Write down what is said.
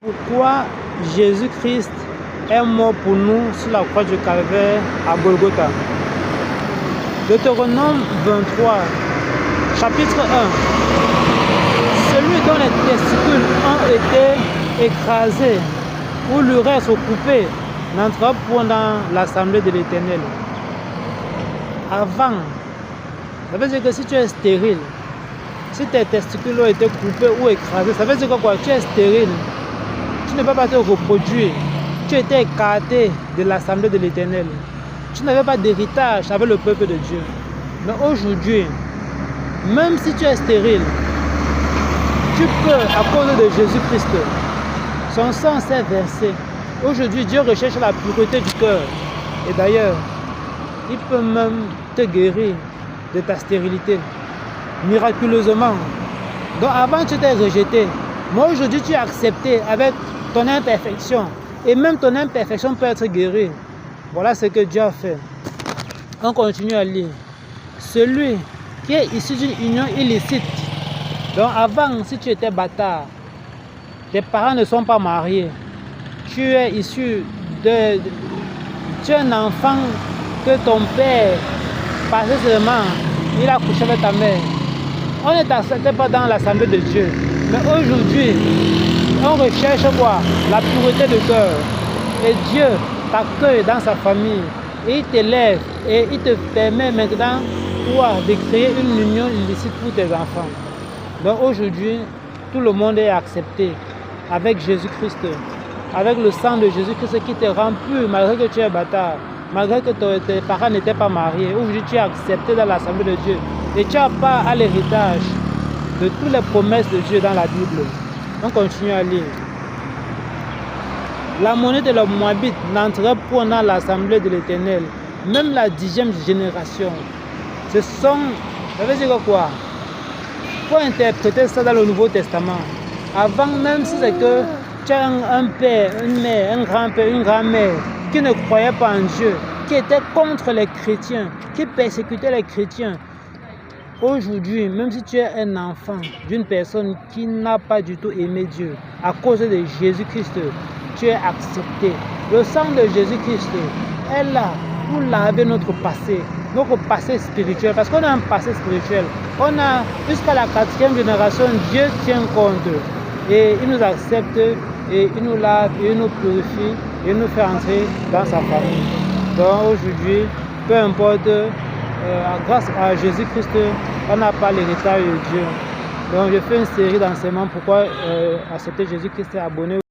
Pourquoi Jésus-Christ est mort pour nous sur la croix du Calvaire à Golgotha? Deutéronome 23, chapitre 1. Celui dont les testicules ont été écrasés ou le reste coupé n'entrera point dans l'assemblée de l'Éternel. Avant, ça veut dire que si tu es stérile, si tes testicules ont été coupés ou écrasés, ça veut dire que quoi? Tu es stérile. Tu ne peux pas te reproduire. Tu étais écarté de l'assemblée de l'Éternel. Tu n'avais pas d'héritage avec le peuple de Dieu. Mais aujourd'hui, même si tu es stérile, tu peux, à cause de Jésus-Christ, son sang s'est versé. Aujourd'hui, Dieu recherche la pureté du cœur. Et d'ailleurs, il peut même te guérir de ta stérilité, miraculeusement. Donc avant, tu t'es rejeté. Mais aujourd'hui, tu es accepté avec ton imperfection. Et même ton imperfection peut être guérie. Voilà ce que Dieu a fait. On continue à lire. Celui qui est issu d'une union illicite. Donc avant, si tu étais bâtard, tes parents ne sont pas mariés. Tu es issu de... Tu es un enfant que ton père, passé seulement, il a couché avec ta mère. On ne t'acceptait pas dans l'assemblée de Dieu. Mais aujourd'hui, on recherche quoi? La pureté de cœur. Et Dieu t'accueille dans sa famille. Et il t'élève. Et il te permet maintenant de créer une union illicite pour tes enfants. Donc aujourd'hui, tout le monde est accepté avec Jésus-Christ. Avec le sang de Jésus-Christ qui te rend pur malgré que tu es bâtard. Malgré que tes parents n'étaient pas mariés. Aujourd'hui, tu es accepté dans l'assemblée de Dieu. Et tu as part à l'héritage de toutes les promesses de Dieu dans la Bible. On continue à lire. La monnaie de la Moabite n'entrerait point dans l'assemblée de l'Éternel. Même la 10e génération. Ça veut dire quoi? Il faut interpréter ça dans le Nouveau Testament. Avant, même si c'est que tu as un père, une mère, un grand-père, une grand-mère qui ne croyait pas en Dieu, qui était contre les chrétiens, qui persécutait les chrétiens. Aujourd'hui, même si tu es un enfant d'une personne qui n'a pas du tout aimé Dieu, à cause de Jésus-Christ, tu es accepté. Le sang de Jésus-Christ est là pour laver notre passé spirituel, parce qu'on a un passé spirituel. On a, jusqu'à la 4e génération, Dieu tient compte. Et il nous accepte, et il nous lave, et il nous purifie, et il nous fait entrer dans sa famille. Donc aujourd'hui, peu importe, grâce à Jésus-Christ, on n'a pas l'héritage de Dieu. Donc je fais une série d'enseignements pourquoi accepter Jésus-Christ et abonner.